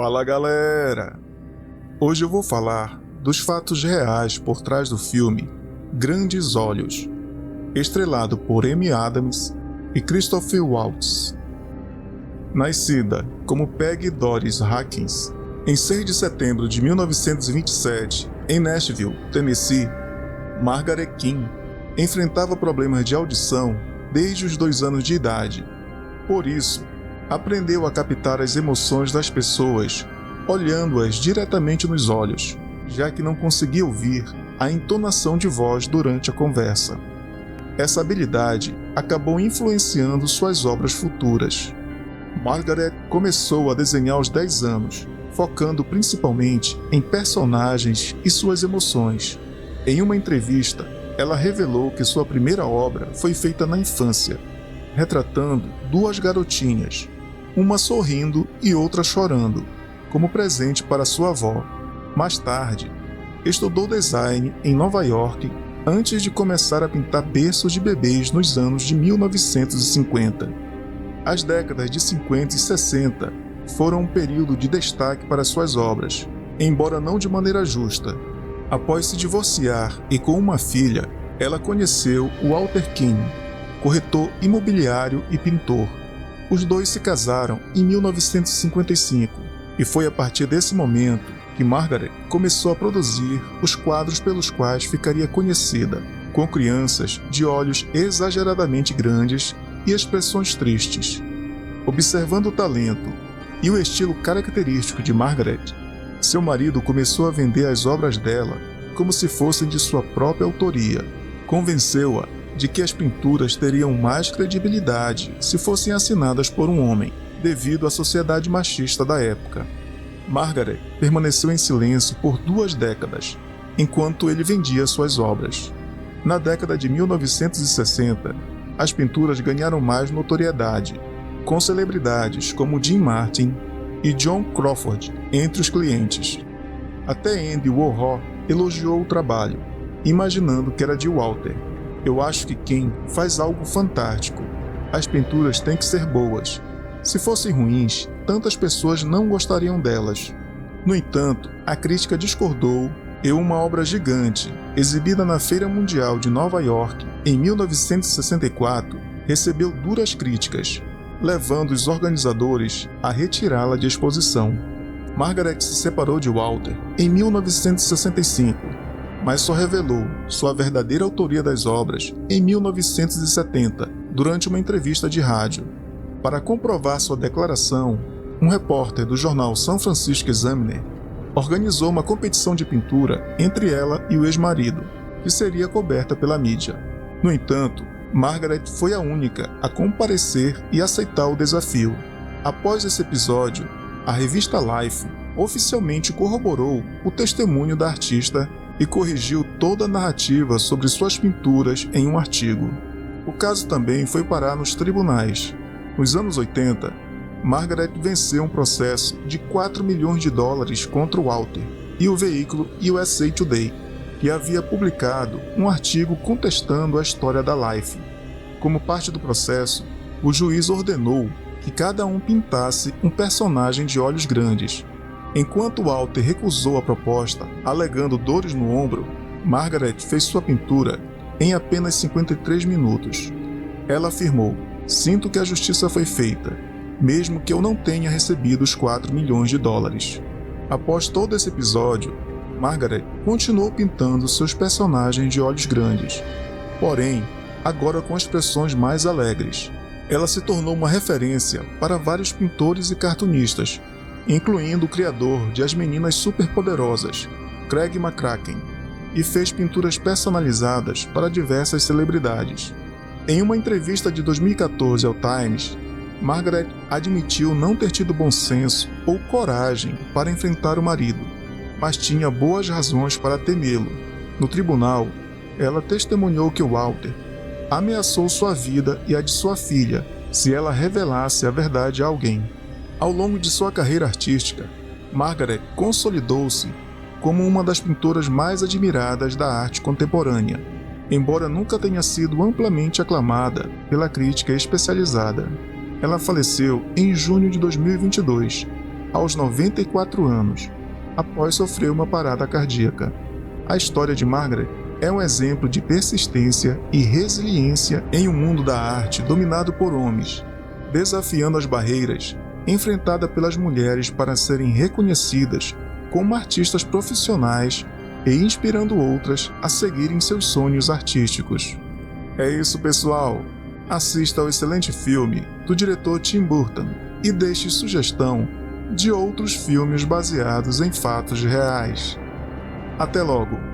Fala galera! Hoje eu vou falar dos fatos reais por trás do filme Grandes Olhos, estrelado por Amy Adams e Christopher Waltz. Nascida como Peggy Doris Hawkins em 6 de setembro de 1927 em Nashville, Tennessee, Margaret King enfrentava problemas de audição desde os 2 anos de idade. Por isso, aprendeu a captar as emoções das pessoas, olhando-as diretamente nos olhos, já que não conseguia ouvir a entonação de voz durante a conversa. Essa habilidade acabou influenciando suas obras futuras. Margaret começou a desenhar aos 10 anos, focando principalmente em personagens e suas emoções. Em uma entrevista, ela revelou que sua primeira obra foi feita na infância, retratando 2 garotinhas, uma sorrindo e outra chorando, como presente para sua avó. Mais tarde, estudou design em Nova York antes de começar a pintar berços de bebês nos anos de 1950. As décadas de 50 e 60 foram um período de destaque para suas obras, embora não de maneira justa. Após se divorciar e com uma filha, ela conheceu Walter King, corretor imobiliário e pintor. Os dois se casaram em 1955 e foi a partir desse momento que Margaret começou a produzir os quadros pelos quais ficaria conhecida, com crianças de olhos exageradamente grandes e expressões tristes. Observando o talento e o estilo característico de Margaret, seu marido começou a vender as obras dela como se fossem de sua própria autoria. Convenceu-a de que as pinturas teriam mais credibilidade se fossem assinadas por um homem, devido à sociedade machista da época. Margaret permaneceu em silêncio por 2 décadas, enquanto ele vendia suas obras. Na década de 1960, as pinturas ganharam mais notoriedade, com celebridades como Jim Martin e Joan Crawford entre os clientes. Até Andy Warhol elogiou o trabalho, imaginando que era de Walter. Eu acho que King faz algo fantástico. As pinturas têm que ser boas. Se fossem ruins, tantas pessoas não gostariam delas. No entanto, a crítica discordou e uma obra gigante, exibida na Feira Mundial de Nova York em 1964, recebeu duras críticas, levando os organizadores a retirá-la de exposição. Margaret se separou de Walter em 1965, mas só revelou sua verdadeira autoria das obras em 1970, durante uma entrevista de rádio. Para comprovar sua declaração, um repórter do jornal San Francisco Examiner organizou uma competição de pintura entre ela e o ex-marido, que seria coberta pela mídia. No entanto, Margaret foi a única a comparecer e aceitar o desafio. Após esse episódio, a revista Life oficialmente corroborou o testemunho da artista e corrigiu toda a narrativa sobre suas pinturas em um artigo. O caso também foi parar nos tribunais. Nos anos 80, Margaret venceu um processo de $4 milhões contra o Walter e o veículo USA Today, que havia publicado um artigo contestando a história da Life. Como parte do processo, o juiz ordenou que cada um pintasse um personagem de olhos grandes. Enquanto Walter recusou a proposta, alegando dores no ombro, Margaret fez sua pintura em apenas 53 minutos. Ela afirmou: "Sinto que a justiça foi feita, mesmo que eu não tenha recebido os $4 milhões." Após todo esse episódio, Margaret continuou pintando seus personagens de olhos grandes, porém, agora com expressões mais alegres. Ela se tornou uma referência para vários pintores e cartunistas, incluindo o criador de As Meninas Superpoderosas, Craig McCracken, e fez pinturas personalizadas para diversas celebridades. Em uma entrevista de 2014 ao Times, Margaret admitiu não ter tido bom senso ou coragem para enfrentar o marido, mas tinha boas razões para temê-lo. No tribunal, ela testemunhou que Walter ameaçou sua vida e a de sua filha se ela revelasse a verdade a alguém. Ao longo de sua carreira artística, Margaret consolidou-se como uma das pintoras mais admiradas da arte contemporânea, embora nunca tenha sido amplamente aclamada pela crítica especializada. Ela faleceu em junho de 2022, aos 94 anos, após sofrer uma parada cardíaca. A história de Margaret é um exemplo de persistência e resiliência em um mundo da arte dominado por homens, desafiando as barreiras enfrentadas pelas mulheres para serem reconhecidas como artistas profissionais e inspirando outras a seguirem seus sonhos artísticos. É isso, pessoal! Assista ao excelente filme do diretor Tim Burton e deixe sugestão de outros filmes baseados em fatos reais. Até logo!